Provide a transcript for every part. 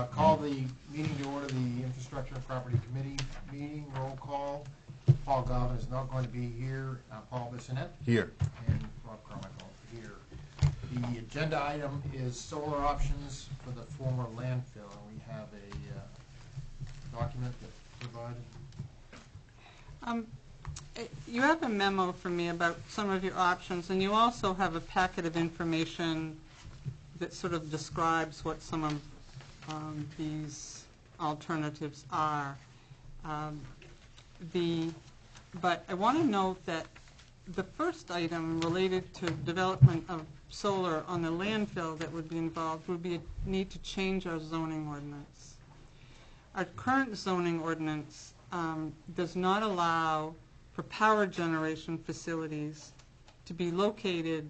call the meeting to order, the Infrastructure and Property Committee meeting. Roll call. Paul Galvin is not going to be here. Paul Bissonnette. Here. And Rob Carmichael here. The agenda item is solar options for the former landfill. And we have a document that's provided. You have a memo from me about some of your options, and you also have a packet of information that sort of describes what some of these alternatives are. But I want to note that the first item related to development of solar on the landfill that would be involved would be a need to change our zoning ordinance. Our current zoning ordinance does not allow for power generation facilities to be located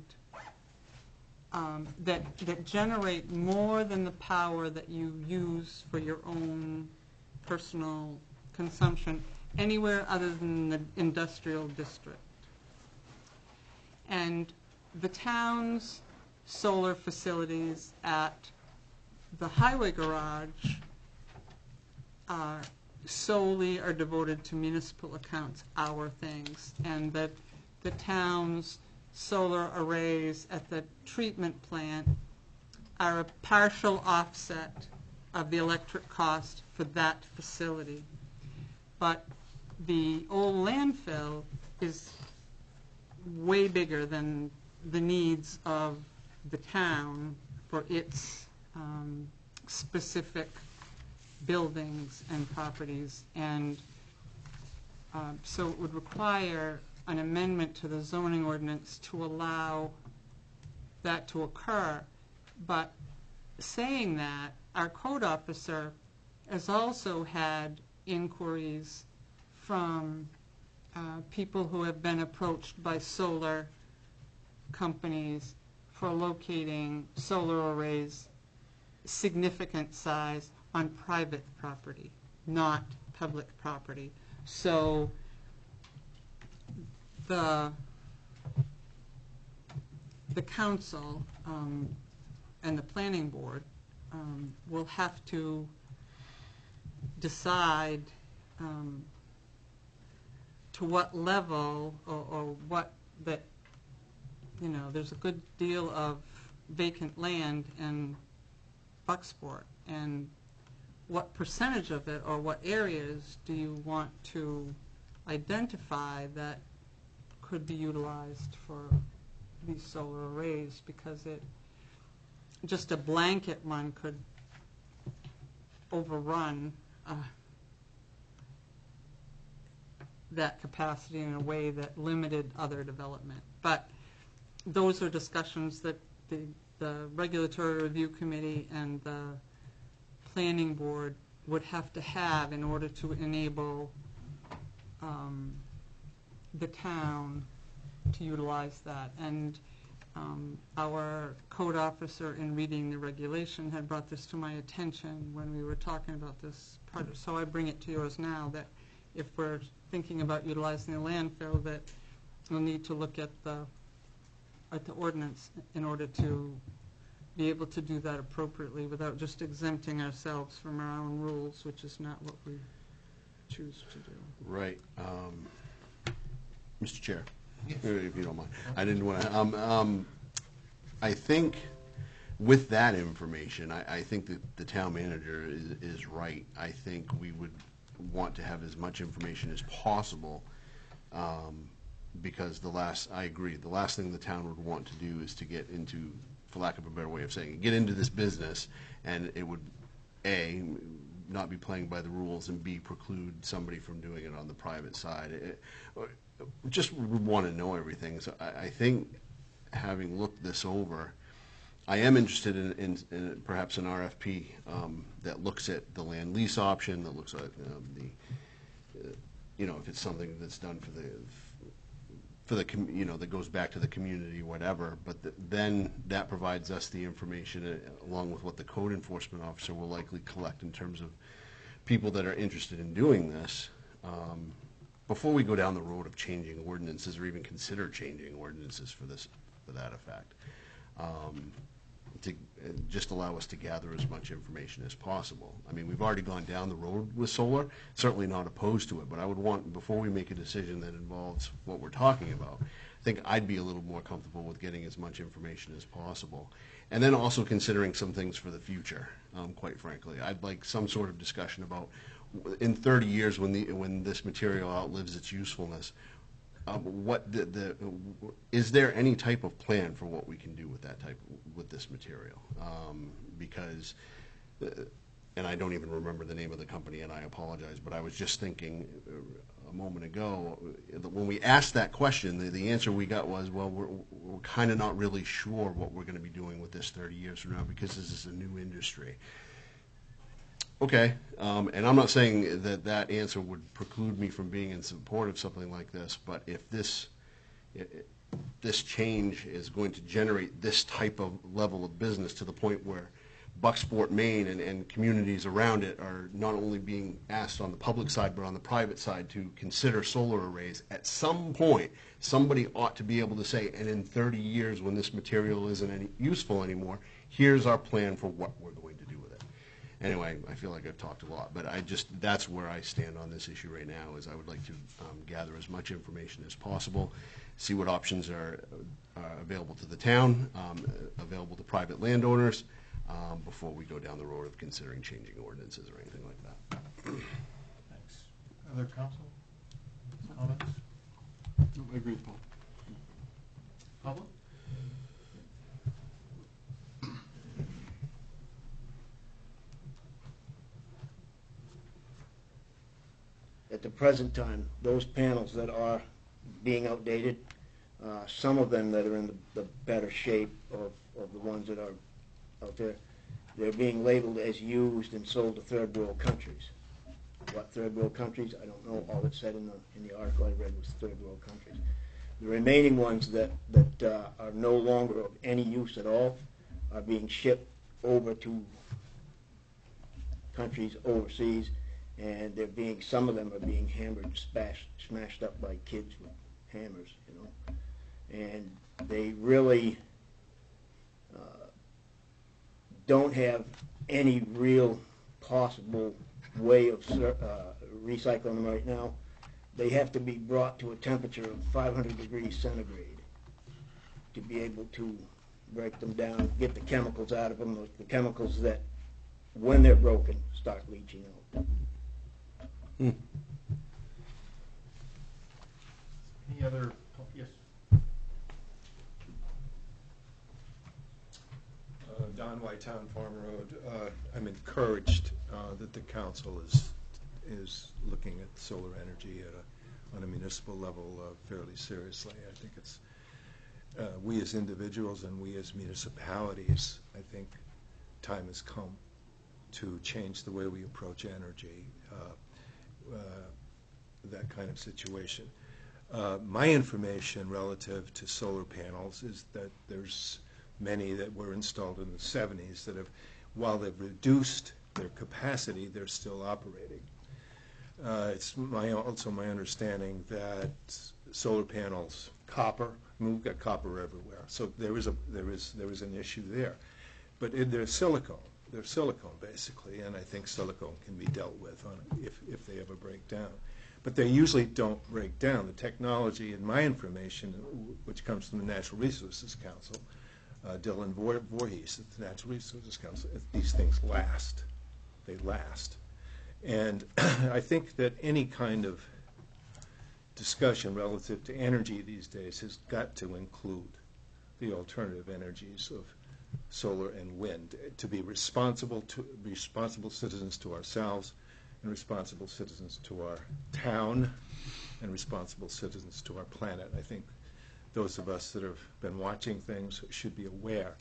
that generate more than the power that you use for your own personal consumption anywhere other than the industrial district. And the town's solar facilities at the highway garage solely are devoted to municipal accounts, our things, and that the town's solar arrays at the treatment plant are a partial offset of the electric cost for that facility. But the old landfill is way bigger than the needs of the town for its specific buildings and properties, and so it would require an amendment to the zoning ordinance to allow that to occur. But saying that, our code officer has also had inquiries from people who have been approached by solar companies for locating solar arrays significant size on private property, not public property. So the council and the planning board will have to decide to what level or what that, you know, there's a good deal of vacant land in Bucksport, and what percentage of it or what areas do you want to identify that could be utilized for these solar arrays, because just a blanket one could overrun that capacity in a way that limited other development. But those are discussions that the Regulatory Review Committee and the Planning Board would have to have in order to enable the town to utilize that. And our code officer, in reading the regulation, had brought this to my attention when we were talking about this project. So I bring it to yours now, that if we're thinking about utilizing the landfill, that we'll need to look at the ordinance in order to be able to do that appropriately without just exempting ourselves from our own rules, which is not what we choose to do. Right. Mr. Chair, if you don't mind. I didn't want to, I think with that information, I think that the town manager is right. I think we would want to have as much information as possible, because I agree, the last thing the town would want to do is to get into, for lack of a better way of saying it, get into this business, and it would, A, not be playing by the rules, and B, preclude somebody from doing it on the private side. Just would want to know everything. So I think, having looked this over, I am interested in perhaps an RFP that looks at the land lease option, that looks at if it's something that's done that goes back to the community, whatever. But then that provides us the information along with what the code enforcement officer will likely collect in terms of people that are interested in doing this. Before we go down the road of changing ordinances or even consider changing ordinances for that effect. to just allow us to gather as much information as possible. I mean, we've already gone down the road with solar, certainly not opposed to it, but I would want, before we make a decision that involves what we're talking about, I think I'd be a little more comfortable with getting as much information as possible. And then also considering some things for the future, quite frankly. I'd like some sort of discussion about, in 30 years, when this material outlives its usefulness, is there any type of plan for what we can do with this material? Because, and I don't even remember the name of the company, and I apologize, but I was just thinking a moment ago, when we asked that question, the answer we got was, well, we're kind of not really sure what we're going to be doing with this 30 years from now because this is a new industry. Okay, and I'm not saying that that answer would preclude me from being in support of something like this, but if this change is going to generate this type of level of business to the point where Bucksport, Maine, and communities around it are not only being asked on the public side but on the private side to consider solar arrays, at some point somebody ought to be able to say, and in 30 years when this material isn't useful anymore, here's our plan for what we're going to do with it. Anyway, I feel like I've talked a lot, but that's where I stand on this issue right now, is I would like to gather as much information as possible, see what options are available to the town, available to private landowners, before we go down the road of considering changing ordinances or anything like that. Thanks. Other council comments? I agree, Paul. Public? At the present time, those panels that are being outdated, some of them that are in the better shape of the ones that are out there, they're being labeled as used and sold to third world countries. What third world countries? I don't know. All it said in the article I read was third world countries. The remaining ones that are no longer of any use at all are being shipped over to countries overseas, and some of them are being hammered and smashed up by kids with hammers, you know. And they really don't have any real possible way of recycling them right now. They have to be brought to a temperature of 500 degrees centigrade to be able to break them down, get the chemicals out of them, the chemicals that, when they're broken, start leaching out. Hmm. Any other, yes? Don Whitetown Farm Road. I'm encouraged that the council is looking at solar energy on a municipal level fairly seriously. I think it's we as individuals and we as municipalities, I think time has come to change the way we approach energy, that kind of situation. My information relative to solar panels is that there's many that were installed in the 70s that have, while they've reduced their capacity, they're still operating. It's also my understanding that solar panels, copper, I mean, we've got copper everywhere, so there is an issue there. But they're silicone basically, and I think silicone can be dealt with if they ever break down. But they usually don't break down. The technology, in my information, which comes from the Natural Resources Council, Dylan Voorhees at the Natural Resources Council, these things last. They last. And I think that any kind of discussion relative to energy these days has got to include the alternative energies of solar and wind, to be responsible citizens to ourselves, and responsible citizens to our town, and responsible citizens to our planet. I think those of us that have been watching things should be aware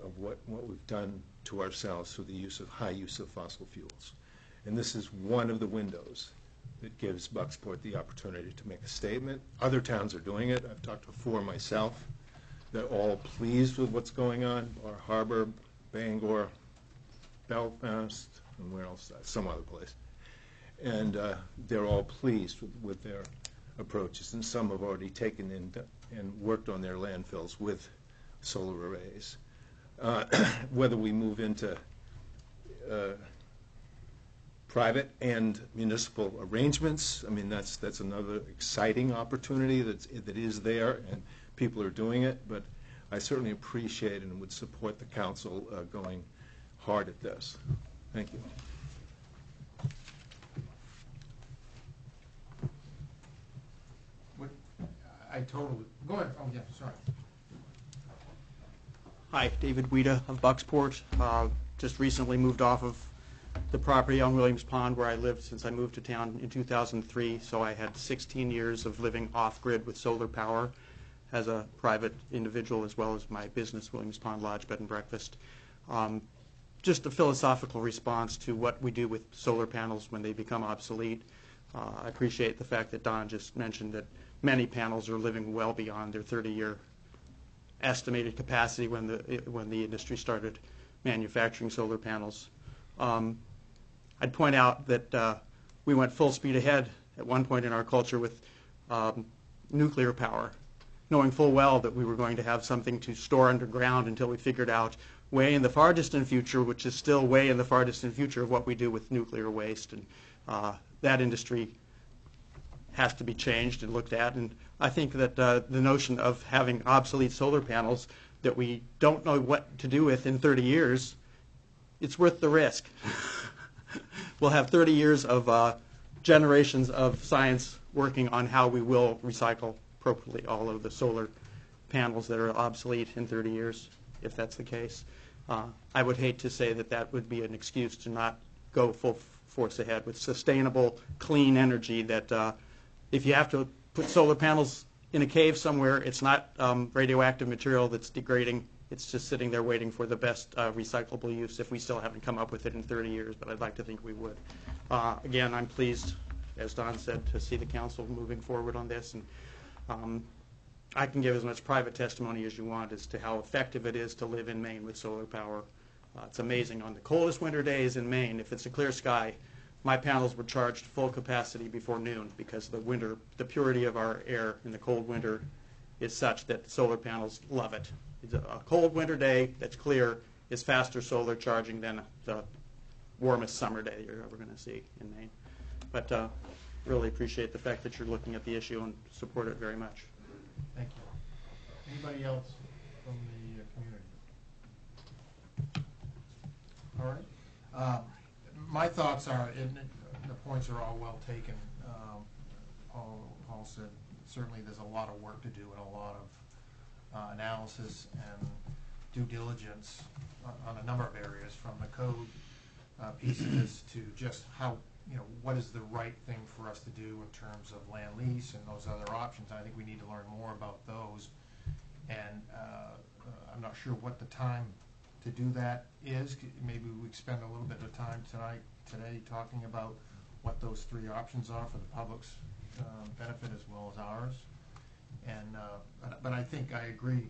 of what we've done to ourselves through the high use of fossil fuels. And this is one of the windows that gives Bucksport the opportunity to make a statement. Other towns are doing it. I've talked to 4 myself. They're all pleased with what's going on. Bar Harbor, Bangor, Belfast, and where else? Some other place. And they're all pleased with their approaches, and some have already taken in and worked on their landfills with solar arrays. whether we move into private and municipal arrangements. I mean, that's another exciting opportunity that is there, and people are doing it. But I certainly appreciate and would support the council going hard at this. Thank you. I totally, go ahead, oh, yeah, sorry. Hi, David Weeda of Bucksport. Just recently moved off of the property on Williams Pond where I lived since I moved to town in 2003. So I had 16 years of living off-grid with solar power as a private individual, as well as my business, Williams Pond Lodge Bed and Breakfast. Just a philosophical response to what we do with solar panels when they become obsolete. I appreciate the fact that Don just mentioned that many panels are living well beyond their 30-year estimated capacity when the industry started manufacturing solar panels. I'd point out that we went full speed ahead at one point in our culture with nuclear power, knowing full well that we were going to have something to store underground until we figured out way in the far distant future, which is still way in the far distant future, of what we do with nuclear waste. And that industry has to be changed and looked at. And I think that the notion of having obsolete solar panels that we don't know what to do with in 30 years, it's worth the risk. We'll have 30 years of generations of science working on how we will recycle appropriately all of the solar panels that are obsolete in 30 years, if that's the case. I would hate to say that that would be an excuse to not go full force ahead with sustainable, clean energy that if you have to put solar panels in a cave somewhere, it's not radioactive material that's degrading. It's just sitting there waiting for the best recyclable use if we still haven't come up with it in 30 years, but I'd like to think we would. Again, I'm pleased, as Don said, to see the council moving forward on this. And I can give as much private testimony as you want as to how effective it is to live in Maine with solar power. It's amazing. On the coldest winter days in Maine, if it's a clear sky, my panels were charged full capacity before noon because the purity of our air in the cold winter is such that solar panels love it. A cold winter day that's clear is faster solar charging than the warmest summer day you're ever going to see in Maine. But really appreciate the fact that you're looking at the issue and support it very much. Thank you. Anybody else from the community? All right. My thoughts are, and the points are all well taken. Paul said certainly there's a lot of work to do and a lot of analysis and due diligence on a number of areas, from the code piece of this to just how, what is the right thing for us to do in terms of land lease and those other options. I think we need to learn more about those, and I'm not sure what the time to do that is. Maybe we spend a little bit of time today talking about what those three options are for the public's benefit as well as ours. And but I think I agree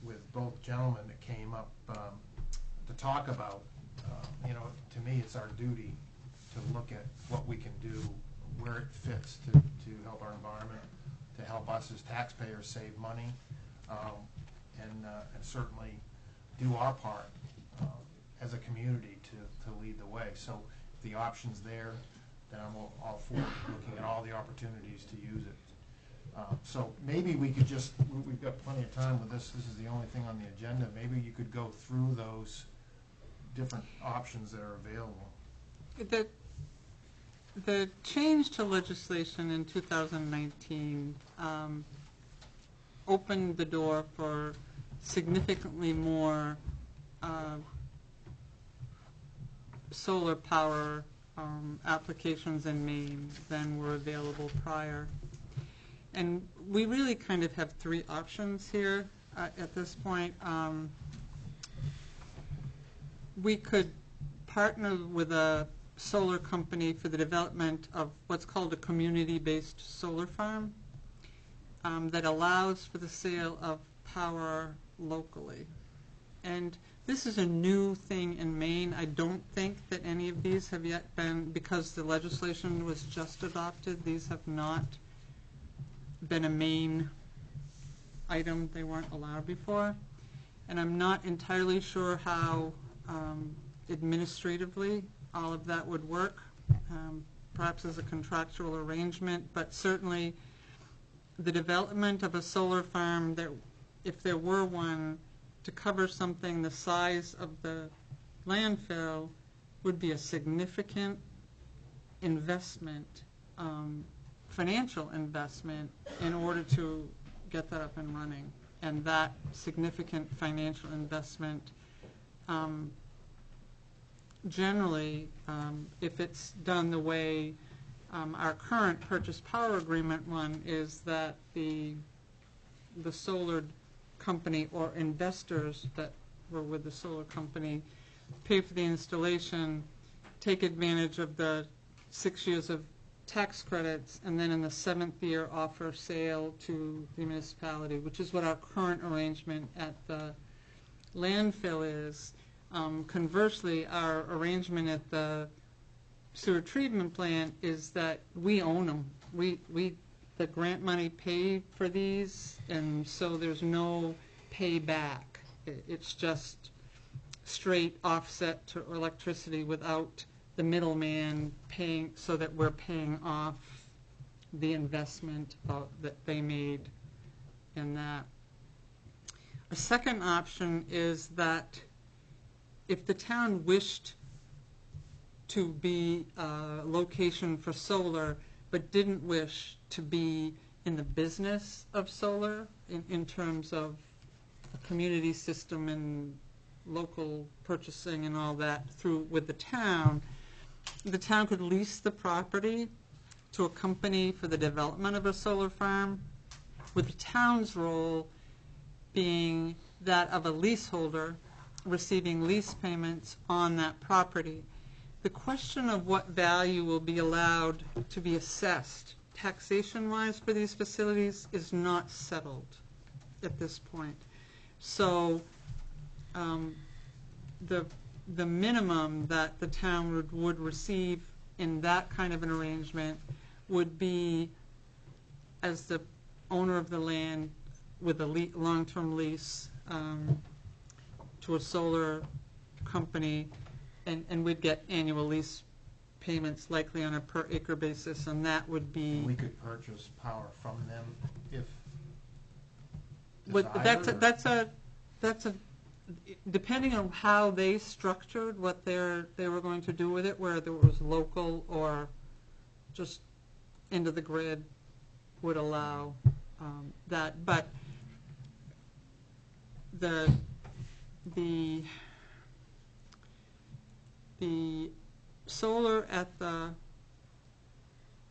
with both gentlemen that came up to talk about. To me, it's our duty to look at what we can do, where it fits to help our environment, to help us as taxpayers save money, and certainly do our part as a community to lead the way. So if the option's there, then I'm all for looking at all the opportunities to use it. So maybe we could just, we've got plenty of time with this. This is the only thing on the agenda. Maybe you could go through those different options that are available. The change to legislation in 2019 opened the door for significantly more solar power applications in Maine than were available prior. And we really kind of have three options here at this point. We could partner with a solar company for the development of what's called a community-based solar farm that allows for the sale of power locally. And this is a new thing in Maine. I don't think that any of these have yet been, because the legislation was just adopted, these have not been a Maine item. They weren't allowed before. And I'm not entirely sure how administratively all of that would work, perhaps as a contractual arrangement, but certainly the development of a solar farm, that if there were one, to cover something the size of the landfill would be a significant investment, financial investment, in order to get that up and running. And that significant financial investment, generally, if it's done the way our current purchase power agreement one is, that the solar company or investors that were with the solar company pay for the installation, take advantage of the 6 years of tax credits, and then in the 7th year offer sale to the municipality, which is what our current arrangement at the landfill is. Conversely, our arrangement at the sewer treatment plant is that we own them. The grant money paid for these, and so there's no payback. It's just straight offset to electricity without the middleman paying, so that we're paying off the investment that they made in that. A second option is that if the town wished to be a location for solar, but didn't wish to be in the business of solar in terms of a community system and local purchasing and all that with the town could lease the property to a company for the development of a solar farm, with the town's role being that of a leaseholder receiving lease payments on that property. The question of what value will be allowed to be assessed taxation-wise for these facilities is not settled at this point. So the minimum that the town would receive in that kind of an arrangement would be, as the owner of the land with a long-term lease to a solar company, and we'd get annual lease payments likely on a per acre basis, and that would be... We could purchase power from them if But desired, that's a depending on how they structured what they were going to do with it, whether it was local or just into the grid, would allow that. But the solar at the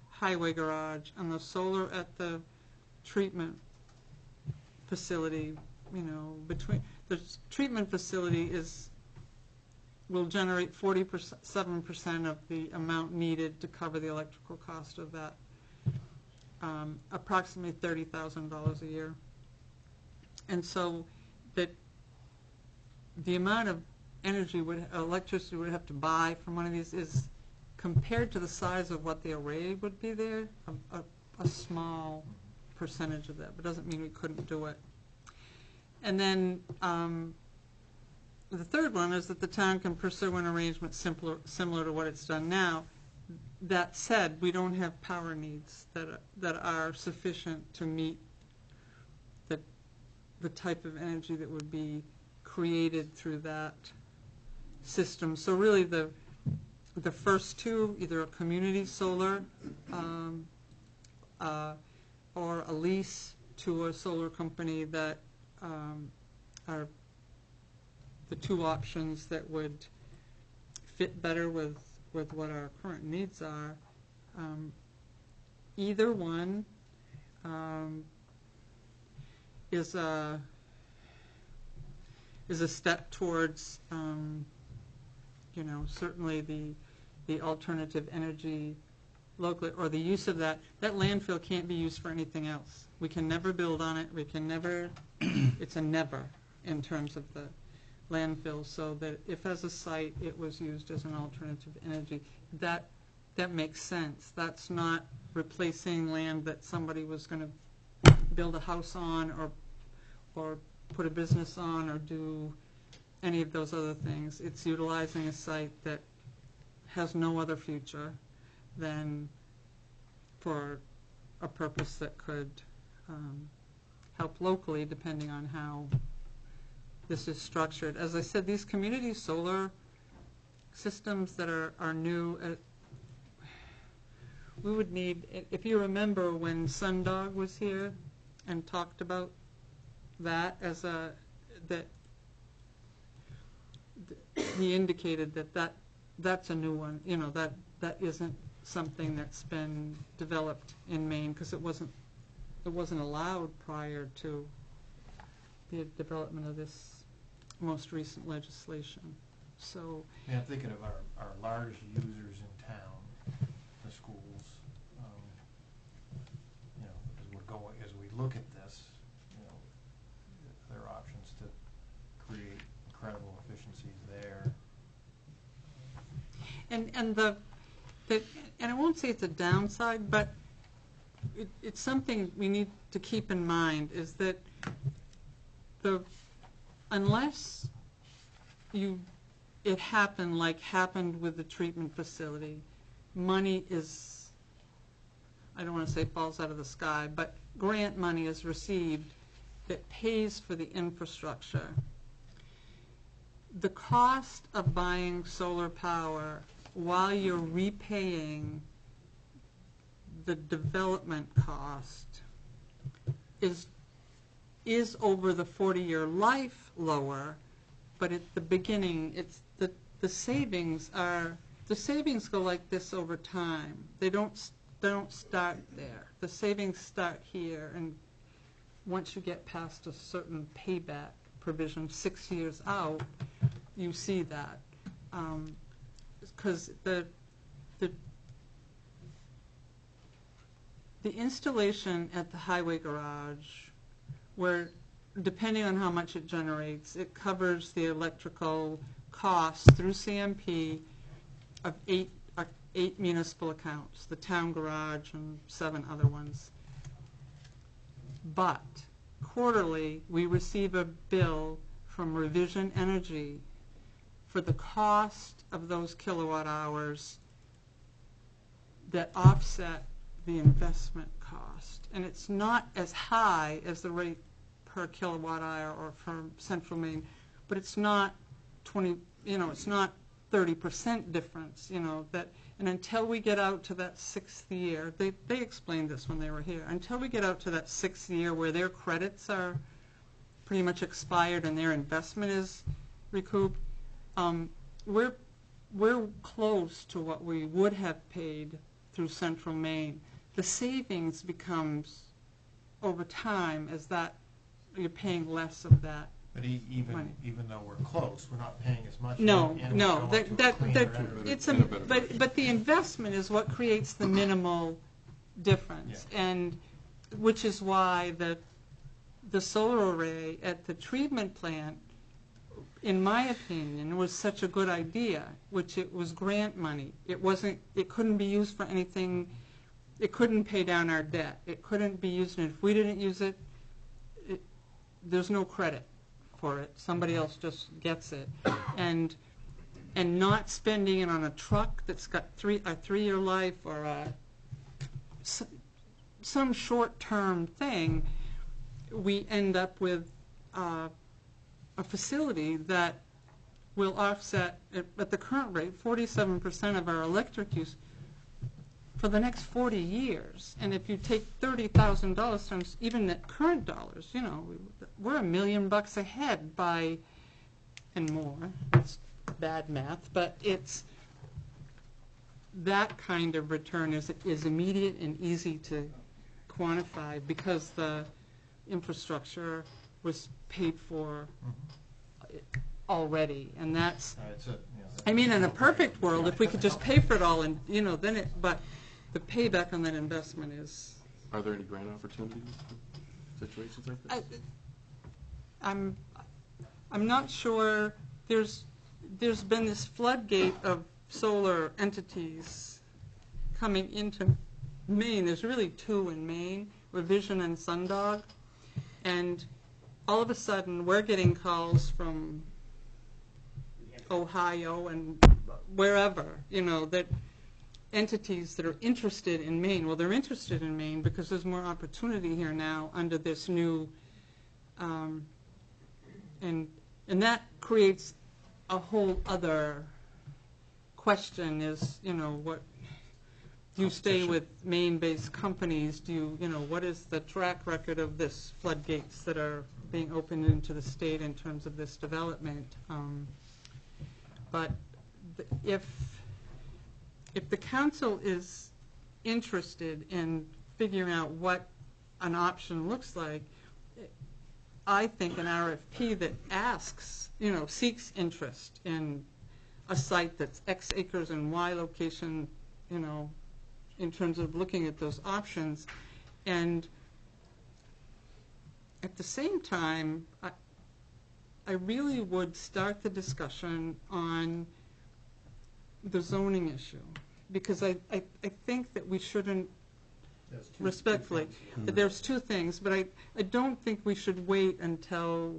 highway garage and the solar at the treatment facility, between the treatment facility will generate 47% of the amount needed to cover the electrical cost of that, approximately $30,000 a year. And so that the amount of electricity would have to buy from one of these is, compared to the size of what the array would be there, a small percentage of that, but doesn't mean we couldn't do it. And then the third one is that the town can pursue an arrangement similar to what it's done now. That said, we don't have power needs that are sufficient to meet the type of energy that would be created through that system. So really the first two, either a community solar or a lease to a solar company, that are the two options that would fit better with what our current needs are. Either one is a step towards certainly the alternative energy locally, or the use of that landfill can't be used for anything else. We can never build on it. We can never. It's a never in terms of the landfill. So that if as a site it was used as an alternative energy, that makes sense. That's not replacing land that somebody was going to build a house on or put a business on or do any of those other things. It's utilizing a site that has no other future than for a purpose that could help locally, depending on how this is structured. As I said, these community solar systems that are new, we would need, if you remember when Sundog was here and talked about that as he indicated that's a new one, that isn't something that's been developed in Maine, because it wasn't allowed prior to the development of this most recent legislation. So, Yeah, I'm thinking of our large users in town, the schools, as we look at this, there are options to create incredible efficiencies there. and I won't say it's a downside, but it's something we need to keep in mind, is that unless it happened with the treatment facility, money is, I don't want to say falls out of the sky, but grant money is received that pays for the infrastructure. The cost of buying solar power while you're repaying the development cost is over the 40-year life lower, but at the beginning, it's the savings go like this over time. They don't start there. The savings start here, and once you get past a certain payback provision, 6 years out, you see that. Because the installation at the highway garage, where depending on how much it generates, it covers the electrical costs through CMP of eight municipal accounts, the town garage and 7 other ones. But quarterly, we receive a bill from Revision Energy for the cost of those kilowatt hours that offset the investment cost. And it's not as high as the rate per kilowatt hour or from Central Maine, but it's not 20, it's not 30% difference, and until we get out to that 6th year, they explained this when they were here, until we get out to that 6th year where their credits are pretty much expired and their investment is recouped, we're close to what we would have paid through Central Maine. The savings becomes over time as that you're paying less of that. But even though we're close, we're not paying as much. No, and no, we're going to a cleaner energy. but the investment is what creates the minimal difference, and which is why the solar array at the treatment plant, in my opinion, was such a good idea, which it was grant money. It couldn't be used for anything. It couldn't pay down our debt. It couldn't be used, and if we didn't use it, there's no credit for it. Somebody else just gets it. And not spending it on a truck that's got a 3-year life or some short-term thing, we end up with a facility that will offset, at the current rate, 47% of our electric use for the next 40 years. And if you take $30,000 times even at current dollars, we're $1 million ahead and more. It's bad math, but it's that kind of return is immediate and easy to quantify because the infrastructure was paid for already, and that's. In a perfect world, if we could just pay for it all, and but the payback on that investment is. Are there any grant opportunities for situations like this? I'm not sure. There's been this floodgate of solar entities coming into Maine. There's really 2 in Maine, Revision and Sundog, and all of a sudden, we're getting calls from Ohio and wherever, that entities that are interested in Maine. Well, they're interested in Maine because there's more opportunity here now under this new, and that creates a whole other question is, what, do you stay with Maine-based companies? Do you, what is the track record of this floodgates that are being opened into the state in terms of this development? But if the council is interested in figuring out what an option looks like, I think an RFP that asks, seeks interest in a site that's X acres and Y location, in terms of looking at those options. And at the same time, I really would start the discussion on the zoning issue, because I think that we shouldn't, respectfully, there's two things, but I don't think we should wait until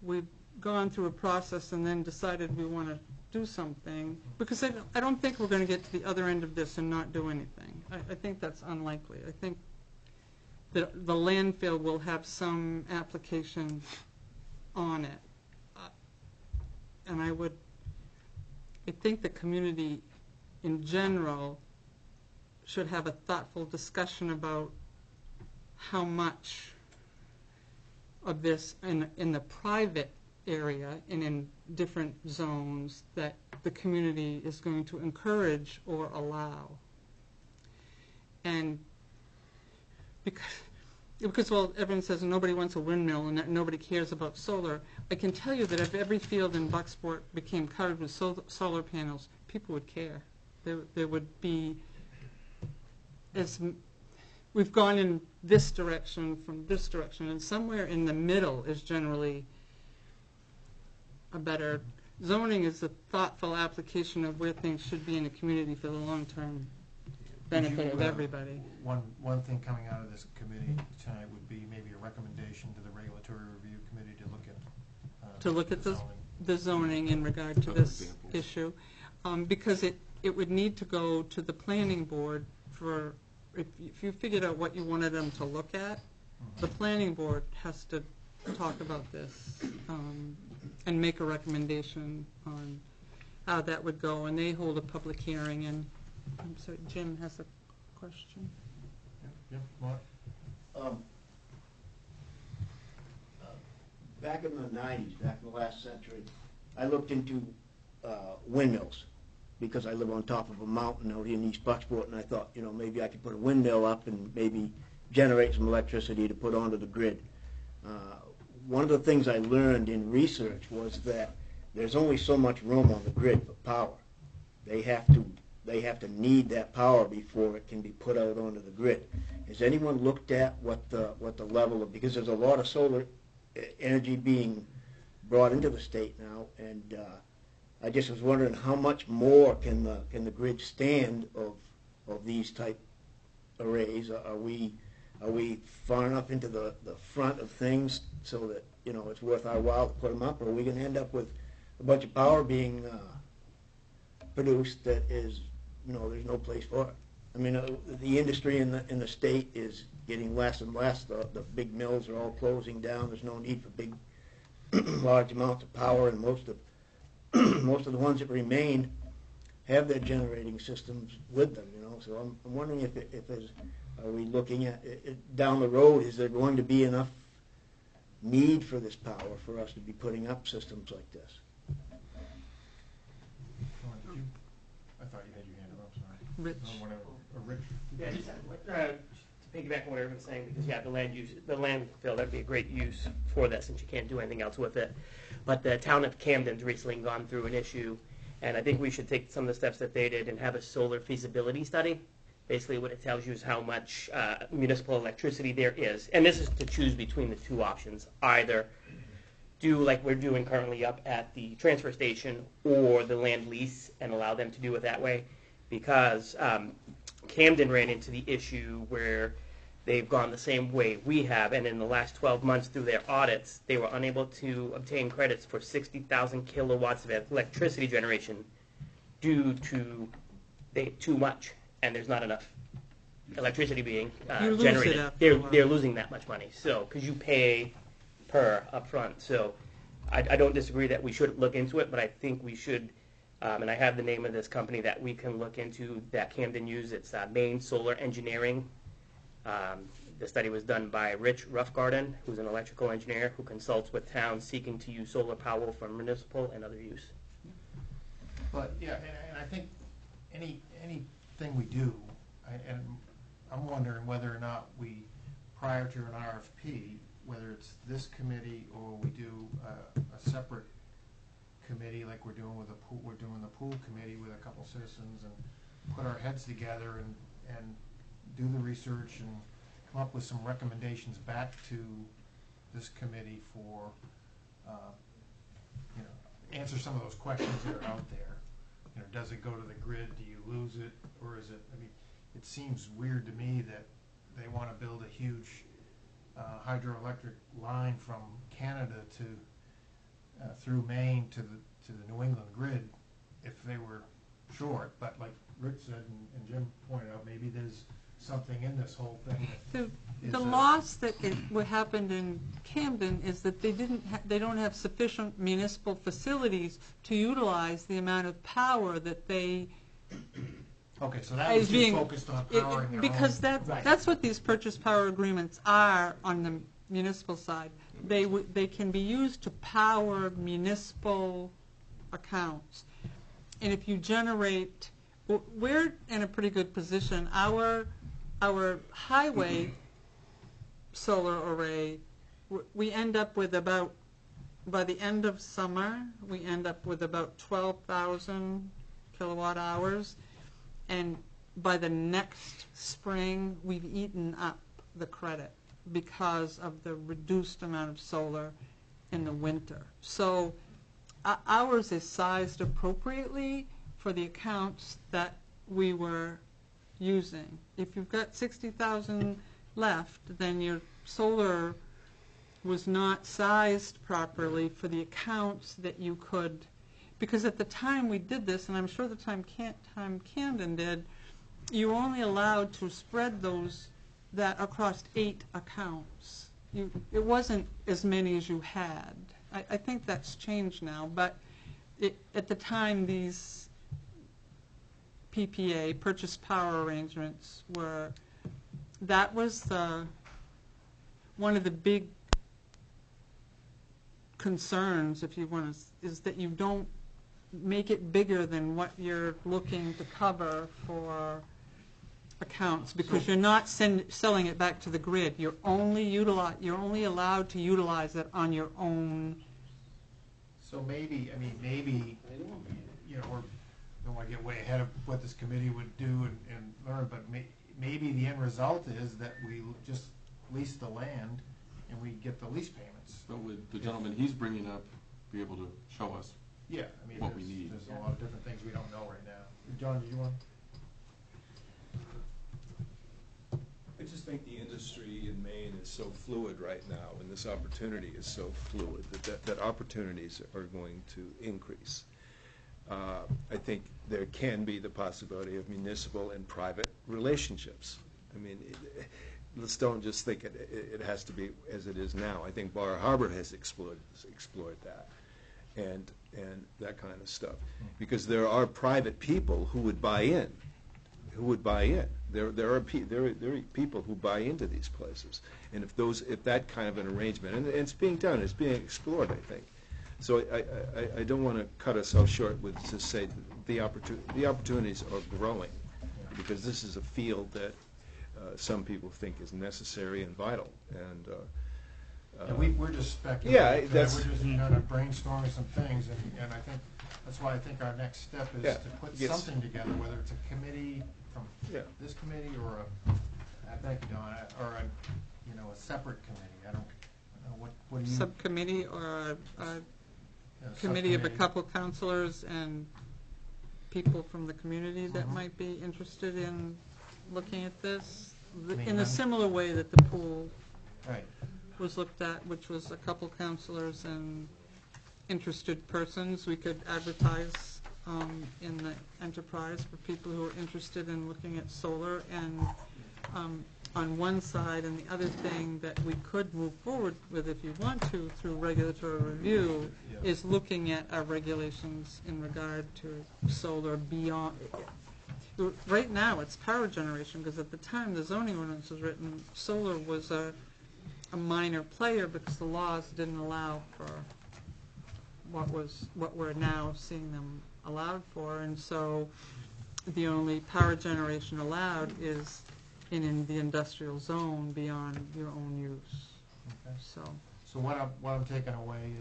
we've gone through a process and then decided we want to do something, because I don't think we're going to get to the other end of this and not do anything. I think that's unlikely. I think that the landfill will have some application on it. And I think the community in general should have a thoughtful discussion about how much of this in the private area and in different zones that the community is going to encourage or allow. And because well, everyone says nobody wants a windmill and that nobody cares about solar, I can tell you that if every field in Bucksport became covered with solar panels, people would care. There would be, we've gone in this direction from this direction, and somewhere in the middle is generally a better. Zoning is a thoughtful application of where things should be in a community for the long-term benefit of everybody. One thing coming out of this committee tonight would be maybe a recommendation to the regulatory review committee to look at the zoning in regard to this issue, because it would need to go to the planning board for, if you figured out what you wanted them to look at, the planning board has to talk about this and make a recommendation on how that would go, and they hold a public hearing. And I'm sorry, Jim has a question. Yeah, Mark? Back in the 90s, back in the last century, I looked into windmills because I live on top of a mountain out here in East Bucksport, and I thought, maybe I could put a windmill up and maybe generate some electricity to put onto the grid. One of the things I learned in research was that there's only so much room on the grid for power. They have to need that power before it can be put out onto the grid. Has anyone looked at what the level of, because there's a lot of solar energy being brought into the state now, and I just was wondering how much more can the grid stand of these type arrays? Are we far enough into the front of things so that it's worth our while to put them up, or are we going to end up with a bunch of power being produced that is there's no place for it? I mean, the industry in the state is getting less and less. The big mills are all closing down. There's no need for big, large amounts of power, and most of the ones that remain have their generating systems with them. So I'm wondering if are we looking at it down the road? Is there going to be enough need for this power for us to be putting up systems like this? I thought you had your hand up. I'm sorry. Rich. Rich. Yeah, just to piggyback on what everyone's saying, because the landfill, that'd be a great use for that since you can't do anything else with it. But the town of Camden's recently gone through an issue, and I think we should take some of the steps that they did and have a solar feasibility study. Basically what it tells you is how much municipal electricity there is. And this is to choose between the two options. Either do like we're doing currently up at the transfer station, or the land lease and allow them to do it that way. Because Camden ran into the issue where they've gone the same way we have, and in the last 12 months through their audits, they were unable to obtain credits for 60,000 kilowatts of electricity generation due to too much, and there's not enough electricity being You lose it generated. after a while. They're losing that much money, so, because you pay per upfront. So I don't disagree that we should look into it, but I think we should, and I have the name of this company that we can look into that Camden used. It's Maine Solar Engineering. The study was done by Rich Roughgarden, who's an electrical engineer who consults with towns seeking to use solar power for municipal and other use. But, yeah, and I think anything we do, and I'm wondering whether or not we, prior to an RFP, whether it's this committee or we do a separate committee like we're doing with the pool, we're doing the pool committee with a couple citizens and put our heads together and do the research and come up with some recommendations back to this committee for, answer some of those questions that are out there. Does it go to the grid? Do you lose it? Or is it, it seems weird to me that they want to build a huge hydroelectric line from Canada to, through Maine to the New England grid if they were short. But like Rick said and Jim pointed out, maybe there's something in this whole thing that The loss that what happened in Camden is that they don't have sufficient municipal facilities to utilize the amount of power that they okay, so that was just being focused on powering their because own. that's what these purchase power agreements are on the municipal side. They can be used to power municipal accounts, and if you generate, we're in a pretty good position. Our highway solar array, we end up with about, by the end of summer, we end up with about 12,000 kilowatt hours. And by the next spring, we've eaten up the credit because of the reduced amount of solar in the winter. So ours is sized appropriately for the accounts that we were using. If you've got 60,000 left, then your solar was not sized properly for the accounts that you could, because at the time we did this, and I'm sure the time Camden did, you were only allowed to spread that across 8 accounts. It wasn't as many as you had. I think that's changed now, but at the time these PPA, purchase power arrangements, that was one of the big concerns, if you want to, is that you don't make it bigger than what you're looking to cover for accounts, because you're not selling it back to the grid. You're only allowed to utilize it on your own. So maybe, or don't want to get way ahead of what this committee would do and learn, but maybe the end result is that we just lease the land and we get the lease payments. So would the gentleman he's bringing up be able to show us? Yeah, What we need. There's a lot of different things we don't know right now. John, do you want? I just think the industry in Maine is so fluid right now, and this opportunity is so fluid that opportunities are going to increase. I think there can be the possibility of municipal and private relationships. Let's don't just think it has to be as it is now. I think Bar Harbor has explored that, and that kind of stuff, because there are private people who would buy in. There are people who buy into these places, and if that kind of an arrangement, and it's being done, it's being explored, I think. So I don't want to cut ourselves short with to say the opportunities are growing, because this is a field that some people think is necessary and vital, and we're just speculating. Yeah, that's we're just kind of brainstorming some things, and I think that's why I think our next step is Yeah, to put yes. something together, whether it's a committee from this committee or thank you, Don, or a separate committee. I don't know what do you Subcommittee or a know, committee of a subcommittee? couple counselors and people from the community that might be interested in looking at this. in a similar way that the pool Right. was looked at, which was a couple counselors and interested persons. We could advertise in the enterprise for people who are interested in looking at solar. And on one side, and the other thing that we could move forward with if you want to through regulatory review is looking at our regulations in regard to solar beyond. Right now, it's power generation, because at the time the zoning ordinance was written, solar was a minor player because the laws didn't allow for what we're now seeing them allowed for. And so the only power generation allowed is in the industrial zone beyond your own use. Okay. So, what I'm taking away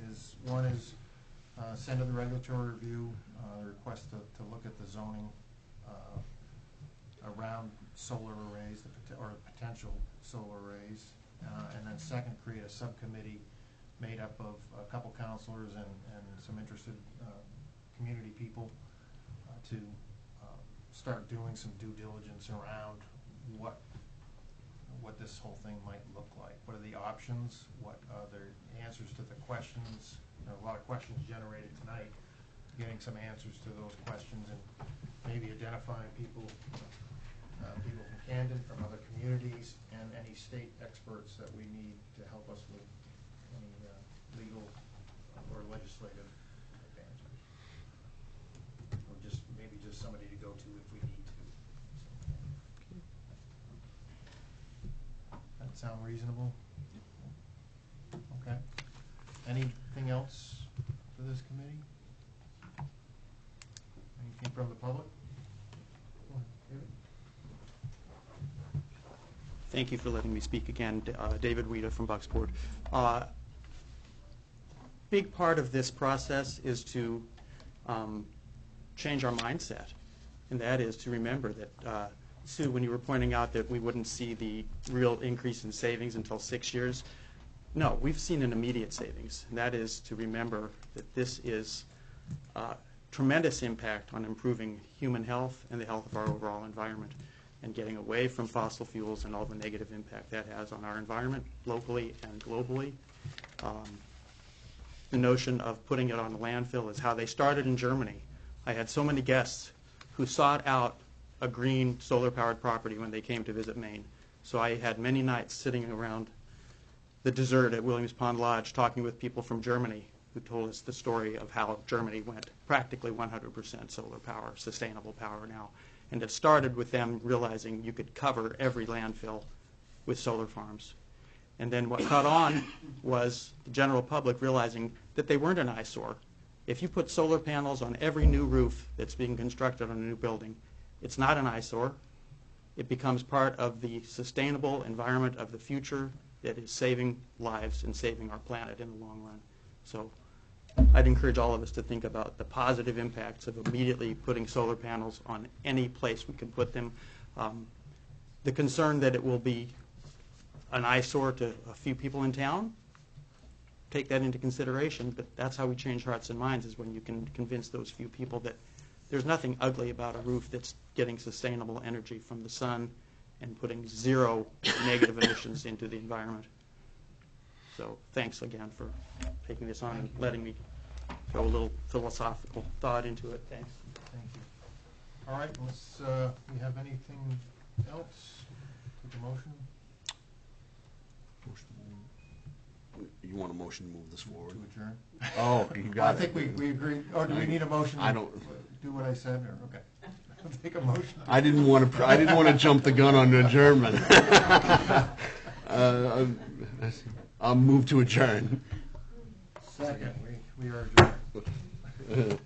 is one is send to the regulatory review the request to look at the zoning around solar arrays or potential solar arrays, and then second, create a subcommittee made up of a couple counselors and some interested community people to start doing some due diligence around what this whole thing might look like. What are the options? What are the answers to the questions? There are a lot of questions generated tonight. Getting some answers to those questions and maybe identifying people from Camden, from other communities, and any state experts that we need to help us with any legal or legislative advances. Or maybe just somebody to go to if we need to. That sound reasonable? Okay. Anything else for this committee? Anything from the public? David? Thank you for letting me speak again. David Weeda from Bucksport. Big part of this process is to change our mindset, and that is to remember that, Sue, when you were pointing out that we wouldn't see the real increase in savings until 6 years, no, we've seen an immediate savings, and that is to remember that this is tremendous impact on improving human health and the health of our overall environment, and getting away from fossil fuels and all the negative impact that has on our environment locally and globally. The notion of putting it on a landfill is how they started in Germany. I had so many guests who sought out a green solar-powered property when they came to visit Maine. So I had many nights sitting around the dessert at Williams Pond Lodge talking with people from Germany who told us the story of how Germany went practically 100% solar power, sustainable power now. And it started with them realizing you could cover every landfill with solar farms. And then what caught on was the general public realizing that they weren't an eyesore. If you put solar panels on every new roof that's being constructed on a new building, it's not an eyesore. It becomes part of the sustainable environment of the future that is saving lives and saving our planet in the long run. So I'd encourage all of us to think about the positive impacts of immediately putting solar panels on any place we can put them. The concern that it will be an eyesore to a few people in town, take that into consideration, but that's how we change hearts and minds, is when you can convince those few people that there's nothing ugly about a roof that's getting sustainable energy from the sun and putting zero negative emissions into the environment. So thanks again for taking this on and letting me throw a little philosophical thought into it. Thanks. Thank you. All right, unless we have anything else, take a motion. You want a motion to move this forward? To adjourn? Oh, you Well, I got it. think we agreed, or do we need a motion? I don't- Do what I said, or, okay. Take a motion. I didn't want to jump the gun on adjournment. I'll move to adjourn. Second, we are adjourned.